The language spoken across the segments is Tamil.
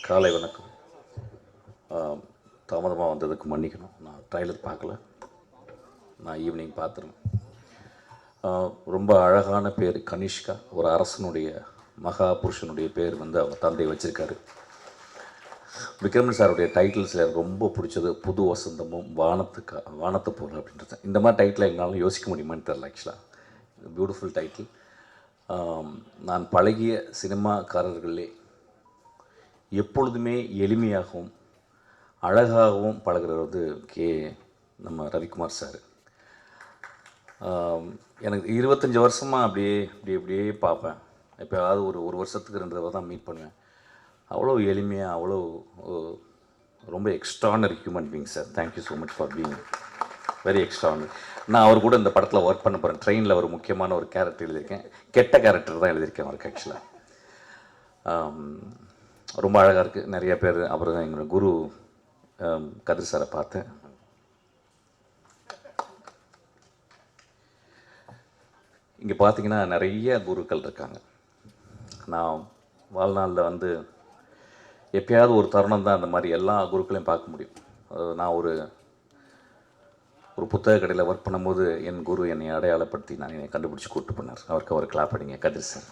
காலை வணக்கம். தாமதமாக வந்ததுக்கு மன்னிக்கணும். நான் ட்ரைலர் பார்க்கல, நான் ஈவினிங் பார்த்துருவேன். ரொம்ப அழகான பேர் கனிஷ்கா. ஒரு அரசனுடைய மகா புருஷனுடைய பேர் வந்து அவங்க தந்தை வச்சுருக்காரு. விக்ரமன் சாருடைய டைட்டில்ஸில் எனக்கு ரொம்ப பிடிச்சது புது வசந்தமும் வானத்து போல் அப்படின்றது. இந்த மாதிரி டைட்டில் எங்களால் யோசிக்க முடியுமான்னு தெரில. ஆக்சுவலாக பியூட்டிஃபுல் டைட்டில். நான் பழகிய சினிமாக்காரர்களே எப்பொழுதுமே எளிமையாகவும் அழகாகவும் பழகிறது வந்து நம்ம ரவிக்குமார் சார். எனக்கு 25 வருஷமாக அப்படியே பார்ப்பேன். எப்போயாவது ஒரு வருஷத்துக்கு 2 தடவை தான் மீட் பண்ணுவேன். அவ்வளோ எளிமையாக, அவ்வளோ ரொம்ப extraordinary human being sir. Thank you so much for being very extraordinary. நான் அவர் கூட இந்த படத்தில் ஒர்க் பண்ண போகிறேன். ட்ரெயினில் ஒரு முக்கியமான ஒரு கேரக்டர் எழுதியிருக்கேன். கெட்ட கேரக்டர் தான் எழுதியிருக்கேன் அவருக்கு. ஆக்சுவலாக ரொம்ப அழகாக இருக்குது. நிறைய பேர் அப்புறம் எங்களோட குரு கதிர் சாரை பார்த்தேன். இங்கே பார்த்தீங்கன்னா நிறைய குருக்கள் இருக்காங்க. நான் வாழ்நாளில் வந்து எப்பயாவது ஒரு தருணம் தான் அந்த மாதிரி எல்லா குருக்களையும் பார்க்க முடியும். நான் ஒரு புத்தக கடையில் ஒர்க் பண்ணும்போது என் குரு என்னை அடையாளப்படுத்தி என்னை கண்டுபிடிச்சி கூப்பிட்டு பண்ணார். அவருக்கு அவர் கிளாப் அடிங்க கதிர் சார்.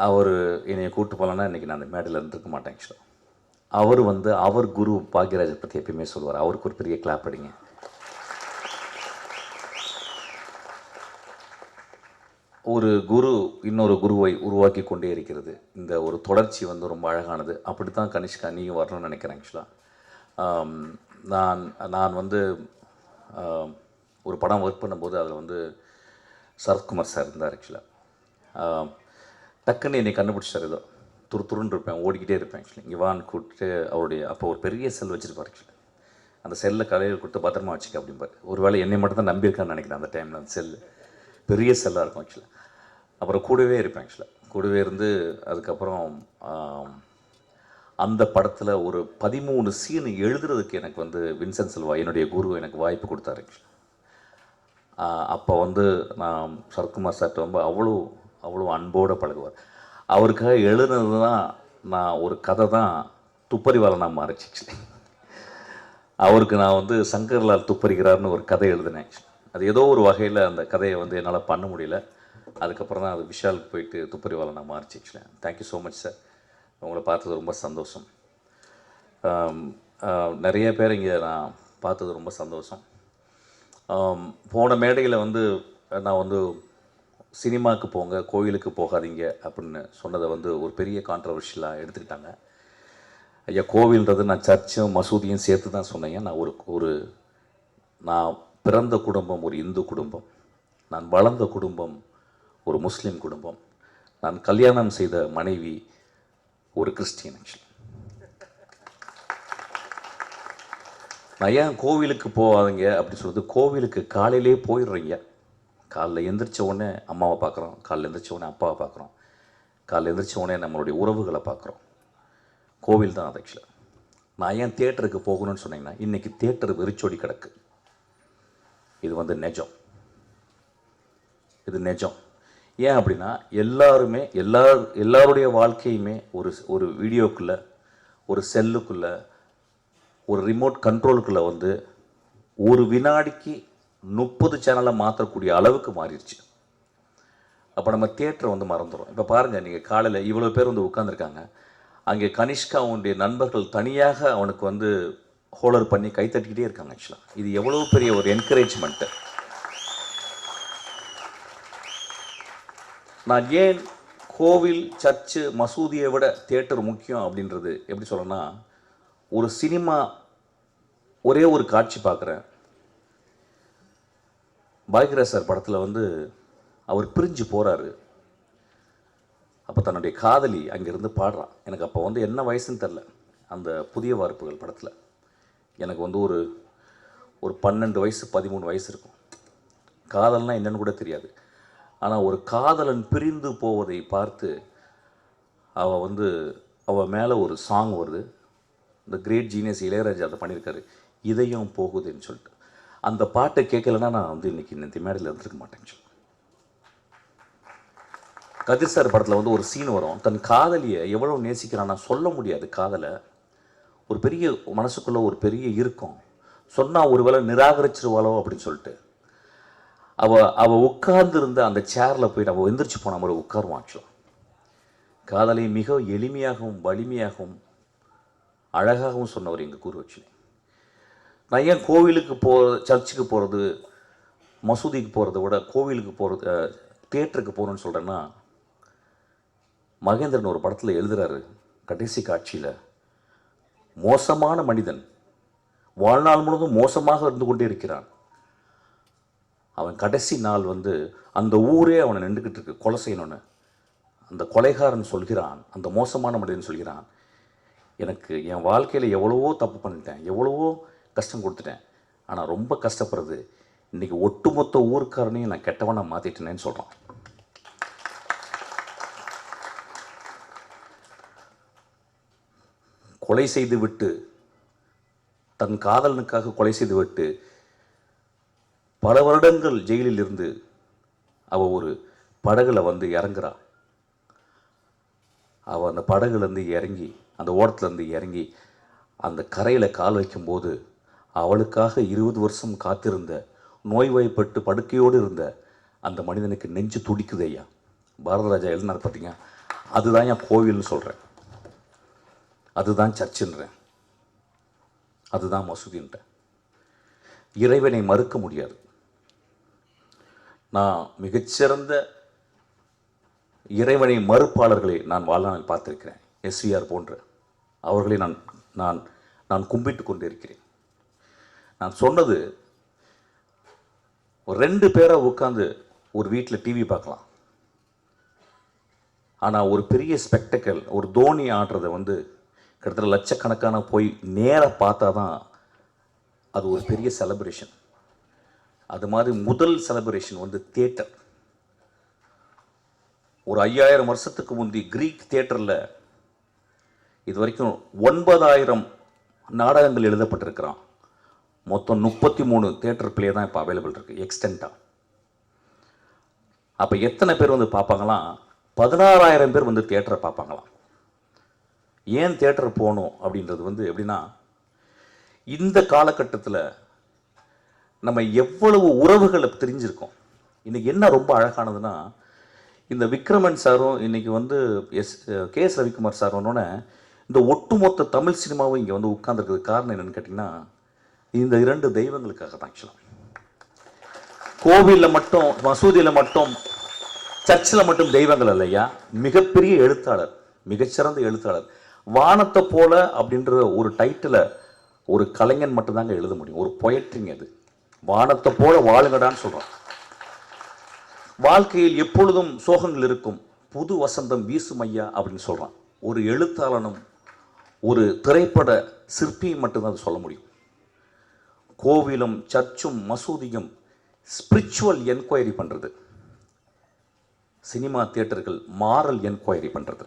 அவர் என்னை கூப்பிட்டு போகலன்னா இன்றைக்கி நான் அந்த மேடையில் இருந்திருக்க மாட்டேன். ஆக்சுவலாக அவர் வந்து அவர் குரு பாக்யராஜை பற்றி எப்பயுமே சொல்லுவார். அவருக்கு ஒரு பெரிய கிளாப் அடிங்க. ஒரு குரு இன்னொரு குருவை உருவாக்கி கொண்டே இருக்கிறது. இந்த ஒரு தொடர்ச்சி வந்து ரொம்ப அழகானது. அப்படி தான் கனிஷ்கா நீயும் வரணும்னு நினைக்கிறேன். ஆக்சுவலாக நான் வந்து ஒரு படம் ஒர்க் பண்ணும்போது அதில் வந்து சரத்குமார் சார் இருந்தார். ஆக்சுவலாக டக்குன்னு என்னை கண்டுபிடிச்சார். ஏதோ துருன்னு இருப்பேன், ஓடிக்கிட்டே இருப்பேன். ஆக்சுவலி இங்கே வான்னு கூப்பிட்டு அவருடைய அப்போ ஒரு பெரிய செல் வச்சுருப்பார். ஆக்சுவலி அந்த செல்லை கலையில் கொடுத்து பத்திரமா வச்சுக்க அப்படிம்பார். ஒரு வேளை என்னை மட்டும் தான் நம்பியிருக்கான்னு நினைக்கிறேன். அந்த டைமில் அந்த செல்லு பெரிய செல்லாக இருக்கும். ஆக்சுவலாக அப்புறம் கூடவே இருப்பேன். ஆக்சுவலாக கூடவே இருந்து அதுக்கப்புறம் அந்த படத்தில் ஒரு 13 சீன் எழுதுறதுக்கு எனக்கு வந்து வின்சென்ட் செல்வா என்னுடைய குரு எனக்கு வாய்ப்பு கொடுத்தாரு. அப்போ வந்து நான் சரத்குமார் சார்ட்ட ரொம்ப அவ்வளோ அன்போடு பழகுவார். அவருக்காக எழுதுனது தான் நான் ஒரு கதை தான் துப்பறிவாளனாக மாறிச்சு. ஆக்சுவலி அவருக்கு நான் வந்து சங்கர்லால் துப்பறிகிறார்னு ஒரு கதை எழுதினேன். அது ஏதோ ஒரு வகையில் அந்த கதையை வந்து என்னால் பண்ண முடியல. அதுக்கப்புறம் தான் அது விஷாலுக்கு போயிட்டு துப்பறிவாளனாக மாறிச்சு. Actually thank you so much sir. உங்களை பார்த்தது ரொம்ப சந்தோஷம். நிறைய பேர் இங்கே நான் பார்த்தது ரொம்ப சந்தோஷம். போன மேடையில் வந்து நான் வந்து சினிமாவுக்கு போங்க, கோயிலுக்கு போகாதீங்க அப்படின்னு சொன்னதை வந்து ஒரு பெரிய கான்ட்ரவர்ஷியலாக எடுத்துக்கிட்டாங்க. ஐயா, கோவில்ன்றது நான் சர்ச்சும் மசூதியும் சேர்த்து தான் சொன்னேன். நான் நான் பிறந்த குடும்பம் ஒரு இந்து குடும்பம், நான் வளர்ந்த குடும்பம் ஒரு முஸ்லீம் குடும்பம், நான் கல்யாணம் செய்த மனைவி ஒரு கிறிஸ்டியன். ஆக்சுவலி நான் ஏன் கோவிலுக்கு போகாதீங்க அப்படின்னு சொல்கிறது, கோவிலுக்கு காலையிலே போயிடுறீங்க. காலைல எந்திரிச்ச உடனே அம்மாவை பார்க்குறோம், காலைல எந்திரிச்ச உடனே அப்பாவை பார்க்குறோம், காலைல எந்திரிச்ச உடனே நம்மளுடைய உறவுகளை பார்க்குறோம். கோவில் தான் அது. ஆக்சுவலாக நான் ஏன் தியேட்டருக்கு போகணும்னு சொன்னீங்கன்னா, இன்றைக்கி தியேட்டர் வெறிச்சோடி கிடக்கு. இது வந்து நிஜம். இது நிஜம். ஏன் அப்படின்னா எல்லாருமே எல்லாருடைய வாழ்க்கையுமே ஒரு வீடியோக்குள்ளே, ஒரு செல்லுக்குள்ளே, ஒரு ரிமோட் கண்ட்ரோலுக்குள்ளே வந்து ஒரு வினாடிக்கு 30 சேனலை மாற்றக்கூடிய அளவுக்கு மாறிடுச்சு. அப்போ நம்ம தியேட்டரை வந்து மறந்துடும். இப்போ பாருங்கள், நீங்கள் காலையில் இவ்வளோ பேர் வந்து உட்காந்துருக்காங்க. அங்கே கனிஷ்கா அவனுடைய நண்பர்கள் தனியாக அவனுக்கு வந்து ஹோலர் பண்ணி கைத்தட்டிக்கிட்டே இருக்காங்க. ஆக்சுவலாக இது எவ்வளோ பெரிய ஒரு என்கரேஜ்மெண்ட்டு. நான் ஏன் கோவில், சர்ச்சு, மசூதியை விட தியேட்டர் முக்கியம் அப்படின்றது எப்படி சொல்லணும்னா, ஒரு சினிமா ஒரே ஒரு காட்சி பார்க்குறேன். பாக்யராஜ் சார் படத்தில் வந்து அவர் பிரிஞ்சு போகிறாரு. அப்போ தன்னுடைய காதலி அங்கேருந்து பாடுறான். எனக்கு அப்போ வந்து என்ன வயசுன்னு தெரில. அந்த புதிய வார்ப்புகள் படத்தில் எனக்கு வந்து ஒரு 12 வயசு 13 வயசு இருக்கும். காதல்னால் என்னன்னு கூட தெரியாது. ஆனால் ஒரு காதலன் பிரிந்து போவதை பார்த்து அவள் மேலே ஒரு சாங் வருது. இந்த கிரேட் ஜீனியஸ் இளையராஜா அதை பண்ணியிருக்காரு, இதயம் போகுதுன்னு சொல்லிட்டு. அந்த பாட்டை கேட்கலன்னா நான் வந்து இன்றைக்கி இந்த மேடையில் இருந்திருக்க மாட்டேன்னு சொல்லி. கதிர் சார் படத்தில் வந்து ஒரு சீன் வரும், தன் காதலியை எவ்வளோ நேசிக்கிறான்னா சொல்ல முடியாது. காதலை ஒரு பெரிய மனசுக்குள்ளே ஒரு பெரிய இருக்கும், சொன்னால் ஒரு வேளை நிராகரிச்சிருவாளோ அப்படின்னு சொல்லிட்டு அவள் உட்கார்ந்து இருந்த அந்த சேரில் போயிட்டு அவள் எந்திரிச்சு போன மாதிரி உட்காருவான். ஆக்சுவலாக காதலை மிக எளிமையாகவும் வலிமையாகவும் அழகாகவும் சொன்னவர் எங்கள் குருவட்சி. நான் ஏன் கோவிலுக்கு சர்ச்சுக்கு போகிறது, மசூதிக்கு போகிறத விட கோவிலுக்கு போகிறது, தியேட்டருக்கு போகணுன்னு சொல்கிறேன்னா, மகேந்திரன் ஒரு படத்தில் எழுதுகிறாரு, கடைசி காட்சியில் மோசமான மனிதன் வாழ்நாள் முழுவதும் மோசமாக இருந்து கொண்டே இருக்கிறான். அவன் கடைசி நாள் வந்து அந்த ஊரே அவனை நின்றுக்கிட்டு இருக்கு கொலை செய்யணும்னு. அந்த கொலைகாரன் சொல்கிறான், அந்த மோசமான மனிதன் சொல்கிறான், எனக்கு என் வாழ்க்கையில் எவ்வளவோ தப்பு பண்ணிட்டேன், எவ்வளவோ கஷ்டம் கொடுத்துட்டேன், ஆனால் ரொம்ப கஷ்டப்படுறது இன்றைக்கி ஒட்டுமொத்த ஊருக்காரனையும் நான் கெட்டவனை மாற்றிட்டேனேன்னு சொல்கிறான். கொலை செய்து விட்டு, தன் காதலனுக்காக கொலை செய்து விட்டு பல வருடங்கள் ஜெயிலில் இருந்து அவள் ஒரு படகுல வந்து இறங்குறா. அவள் அந்த படகுலேருந்து இறங்கி, அந்த ஓடத்துலேருந்து இறங்கி அந்த கரையில் கால் வைக்கும்போது அவளுக்காக 20 வருஷம் காத்திருந்த, நோய்வாய்ப்பட்டு படுக்கையோடு இருந்த அந்த மனிதனுக்கு நெஞ்சு துடிக்குது. ஐயா பாரதராஜா எழுதினார் பார்த்தீங்க, அதுதான் என் கோவில்னு சொல்கிறேன், அதுதான் சர்ச்சுன்றேன், அதுதான் மசூதின்றேன். இறைவனை மறுக்க முடியாது. நான் மிகச்சிறந்த இறைவனை மறுப்பாளர்களை நான் வாழ்நாளில் பார்த்திருக்கிறேன். எஸ்விஆர் போன்ற அவர்களை நான் நான் நான் கும்பிட்டு கொண்டிருக்கிறேன். நான் சொன்னது, ஒரு 2 பேரை உட்காந்து ஒரு வீட்டில் டிவி பார்க்கலாம், ஆனால் ஒரு பெரிய ஸ்பெக்டக்கல், ஒரு தோனி ஆடுறதை வந்து கிட்டத்தட்ட லட்சக்கணக்கான போய் நேராக பார்த்தா தான் அது ஒரு பெரிய செலிப்ரேஷன். அது மாதிரி முதல் செலிப்ரேஷன் வந்து தியேட்டர். ஒரு 5000 வருஷத்துக்கு முந்தி கிரீக் தியேட்டரில் இது வரைக்கும் 9000 நாடகங்கள் எழுதப்பட்டிருக்கிறான். மொத்தம் 33 தியேட்டர் பிளே தான் இப்போ அவைலபிள் இருக்குது எக்ஸ்டென்ட்டாக. அப்போ எத்தனை பேர் வந்து பார்ப்பாங்களாம்? 16000 பேர் வந்து தியேட்டரை பார்ப்பாங்களாம். ஏன் தியேட்டர் போகணும் அப்படின்றது வந்து எப்படின்னா, இந்த காலகட்டத்தில் நம்ம எவ்வளவு உறவுகளை தெரிஞ்சிருக்கோம். இன்றைக்கி என்ன ரொம்ப அழகானதுன்னா, இந்த விக்ரமன் சாரும் இன்றைக்கி வந்து KS ரவிக்குமார் சார் வந்தோடனே இந்த ஒட்டுமொத்த தமிழ் சினிமாவும் இங்கே வந்து உட்கார்ந்துருக்கிறதுக்கு காரணம் என்னென்னு கேட்டிங்கன்னா, இந்த 2 தெய்வங்களுக்காக தான். ஆக்சுவலாக கோவிலில் மட்டும், மசூதியில் மட்டும், சர்ச்சில் மட்டும் தெய்வங்கள் இல்லையா, மிகப்பெரிய எழுத்தாளர், மிகச்சிறந்த எழுத்தாளர். வானத்தை போல அப்படின்ற ஒரு டைட்டிலை ஒரு கலைஞன் மட்டும்தாங்க எழுத முடியும். ஒரு பொயட்ரிங்க அது. வானத்தை போல வாழுங்கடான்னு சொல்கிறான். வாழ்க்கையில் எப்பொழுதும் சோகங்கள் இருக்கும், புது வசந்தம் வீசும் ஐயா அப்படின்னு சொல்கிறான். ஒரு எழுத்தாளனும் ஒரு திரைப்பட சிற்பியும் மட்டும்தான் அது சொல்ல முடியும். கோவிலும் சர்ச்சும் மசூதியும் ஸ்பிரிச்சுவல் என்கொயரி பண்ணுறது, சினிமா தியேட்டர்கள் மாரல் என்கொயரி பண்ணுறது.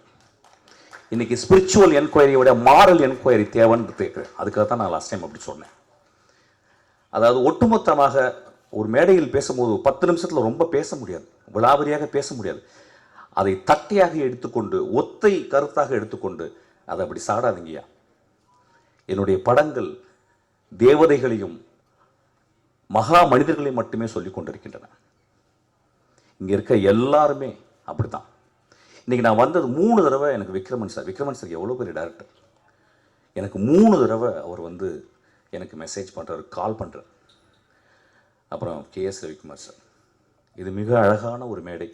இன்றைக்கி ஸ்பிரிச்சுவல் என்கொயரியோட மாரல் என்கொயரி தேவைன்னு கேட்குறேன். அதுக்காக தான் நான் லாஸ்ட் டைம் அப்படி சொன்னேன். அதாவது ஒட்டுமொத்தமாக ஒரு மேடையில் பேசும்போது 10 நிமிஷத்தில் ரொம்ப பேச முடியாது, விலாவரியாக பேச முடியாது. அதை தட்டையாக எடுத்துக்கொண்டு, ஒத்தை கருத்தாக எடுத்துக்கொண்டு அதை அப்படி சாடாதீங்கய்யா. என்னுடைய படங்கள் தேவதைகளையும் மகா மனிதர்களையும் மட்டுமே சொல்லி கொண்டிருக்கின்றன. இங்கே இருக்க எல்லாருமே அப்படித்தான். இன்றைக்கி நான் வந்தது 3 தடவை எனக்கு விக்ரமன் சார் எவ்வளோ பெரிய டேரக்டர், எனக்கு 3 தடவை அவர் வந்து எனக்கு மெசேஜ் பண்ணுறாரு, கால் பண்ணுறார். அப்புறம் KS ரவிக்குமார் சார். இது மிக அழகான ஒரு மேடை.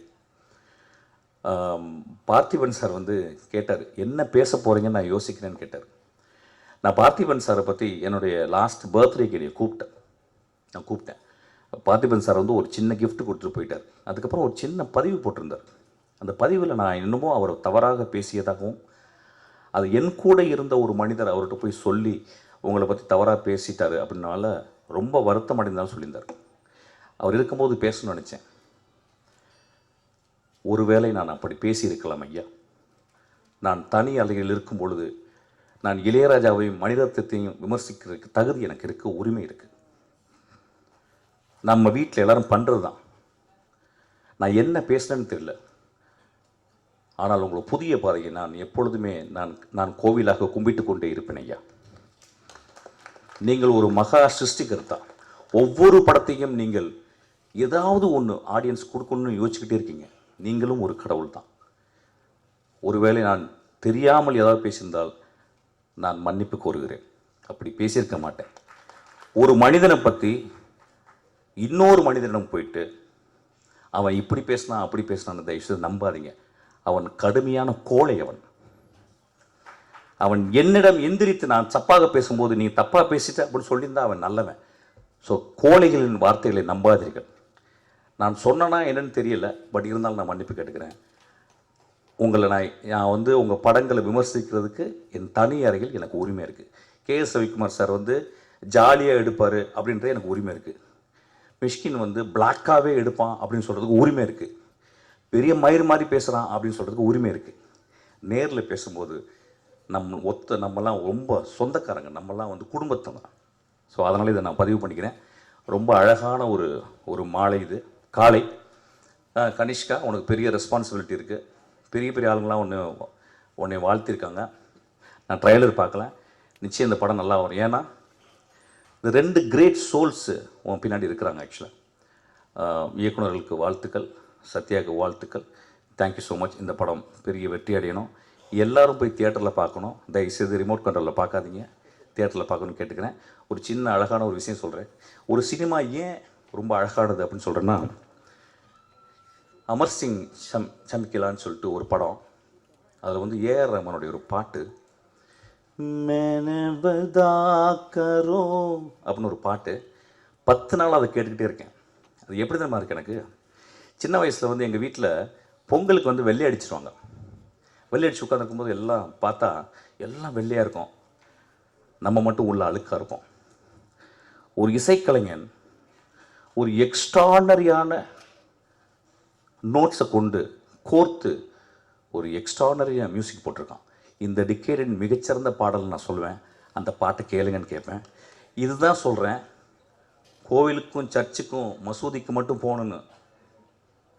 பார்த்திபன் சார் வந்து கேட்டார், என்ன பேச போகிறீங்கன்னு நான் யோசிக்கிறேன்னு கேட்டார். நான் பார்த்திபன் சாரை பற்றி என்னுடைய லாஸ்ட் பர்த்டேக்கு நான் கூப்பிட்டேன். பார்த்திபன் சார் வந்து ஒரு சின்ன கிஃப்ட் கொடுத்துட்டு போயிட்டார். அதுக்கப்புறம் ஒரு சின்ன பதிவு போட்டிருந்தார். அந்த பதிவில் நான் இன்னமும் அவரை தவறாக பேசியதாகவும், அது என் கூட இருந்த ஒரு மனிதர் அவர்கிட்ட போய் சொல்லி உங்களை பற்றி தவறாக பேசிட்டார் அப்படின்னால ரொம்ப வருத்தம் அடைந்தாலும் சொல்லியிருந்தார். அவர் இருக்கும்போது பேசணும்னு நினச்சேன். ஒருவேளை நான் அப்படி பேசியிருக்கலாம் ஐயா. நான் தனி அலையில் இருக்கும் பொழுது நான் இளையராஜாவையும் மணிரத்னத்தையும் விமர்சிக்கிறதுக்கு தகுதி எனக்கு இருக்குது, உரிமை இருக்குது. நம்ம வீட்டில் எல்லோரும் பண்ணுறது தான். நான் என்ன பேசுனேன்னு தெரியல. ஆனால் உங்களை புதிய பாதையை நான் எப்பொழுதுமே நான் கோவிலாக கும்பிட்டு கொண்டே இருப்பேன் ஐயா. நீங்கள் ஒரு மகா சிருஷ்டிகர்த்தா. ஒவ்வொரு படத்தையும் நீங்கள் ஏதாவது ஒன்று ஆடியன்ஸ் கொடுக்கணும்னு யோசிச்சுக்கிட்டே இருக்கீங்க. நீங்களும் ஒரு கடவுள் தான். ஒருவேளை நான் தெரியாமல் ஏதாவது பேசியிருந்தால் நான் மன்னிப்பு கோருகிறேன். அப்படி பேசியிருக்க மாட்டேன். ஒரு மனிதனை பற்றி இன்னொரு மனிதனிடம் போயிட்டு அவன் இப்படி பேசினான் அப்படி பேசினான்னு தயவுசெய்து நம்பாதீங்க. அவன் கடுமையான கோழை. அவன் என்னிடம் எந்திரித்து நான் தப்பாக பேசும்போது நீ தப்பாக பேசிட்ட அப்படின்னு சொல்லியிருந்தா அவன் நல்லவன். ஸோ கோழைகளின் வார்த்தைகளை நம்பாதீர்கள். நான் சொன்னேன்னா என்னன்னு தெரியல, பட் இருந்தாலும் நான் மன்னிப்பு கேட்டுக்கிறேன். உங்களை நான் உங்கள் படங்களை விமர்சிக்கிறதுக்கு என் தனி அறையில் எனக்கு உரிமை இருக்குது. கே.எஸ். ரவிக்குமார் சார் ஜாலியாக எடுப்பார் அப்படின்றது எனக்கு உரிமை இருக்குது. மிஷ்கின் பிளாக்காகவே எடுப்பான் அப்படின்னு சொல்கிறதுக்கு உரிமை இருக்குது. பெரிய மயிர் மாதிரி பேசுகிறான் அப்படின்னு சொல்கிறதுக்கு உரிமை இருக்குது. நேரில் பேசும்போது நம்மலாம் ரொம்ப சொந்தக்காரங்க, நம்மலாம் குடும்பத்தை தான். ஸோ அதனால் இதை நான் பதிவு பண்ணிக்கிறேன். ரொம்ப அழகான ஒரு மாலை இது, காலை. கனிஷ்கா, உனக்கு பெரிய ரெஸ்பான்சிபிலிட்டி இருக்குது. பெரிய பெரிய ஆளுங்களாம் உன்னை வாழ்த்திருக்காங்க. நான் ட்ரைலர் பார்க்கல, நிச்சயம் இந்த படம் நல்லா வரும். ஏன்னா இந்த 2 கிரேட் சோல்ஸு உன் பின்னாடி இருக்கிறாங்க. ஆக்சுவலாக இயக்குநர்களுக்கு வாழ்த்துக்கள், சத்யாவுக்கு வாழ்த்துக்கள். Thank you so much. இந்த படம் பெரிய வெற்றி அடையணும். எல்லோரும் போய் தியேட்டரில் பார்க்கணும். தயவுசெய்து ரிமோட் கண்ட்ரோலில் பார்க்காதீங்க, தியேட்டரில் பார்க்கணும்னு கேட்டுக்கிறேன். ஒரு சின்ன அழகான ஒரு விஷயம் சொல்கிறேன். ஒரு சினிமா ஏன் ரொம்ப அழகானது அப்படின்னு சொல்கிறேன்னா, அமர் சிங் சமிக்கலான்னு சொல்லிட்டு ஒரு படம், அதில் ஏஆர் ரஹ்மானுடைய ஒரு பாட்டு, மேனவதாக்கரோ அப்படின்னு ஒரு பாட்டு, 10 நாள் அதை கேட்டுக்கிட்டே இருக்கேன். அது எப்படி தான் இருக்குது எனக்கு. சின்ன வயசில் எங்கள் வீட்டில் பொங்கலுக்கு வெள்ளை அடிச்சிருவாங்க. வெள்ளை அடிச்சு உட்காந்துருக்கும்போது எல்லாம் பார்த்தா எல்லாம் வெள்ளையாக இருக்கும், நம்ம மட்டும் உள்ள அழுக்காக இருக்கும். ஒரு இசைக்கலைஞன் ஒரு எக்ஸ்ட்ரானரியான நோட்ஸை கொண்டு கோர்த்து ஒரு எக்ஸ்ட்ரானரியாக மியூசிக் போட்டிருக்கான். இந்த டிக்கேடின் மிகச்சிறந்த பாடல் நான் சொல்லுவேன். அந்த பாட்டை கேளுங்கன்னு கேட்பேன். இதுதான் சொல்கிறேன், கோவிலுக்கும் சர்ச்சுக்கும் மசூதிக்கு மட்டும் போகணுன்னு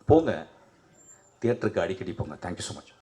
போங்க, தியேட்டருக்கு அடிக்கடி போங்க. Thank you so much.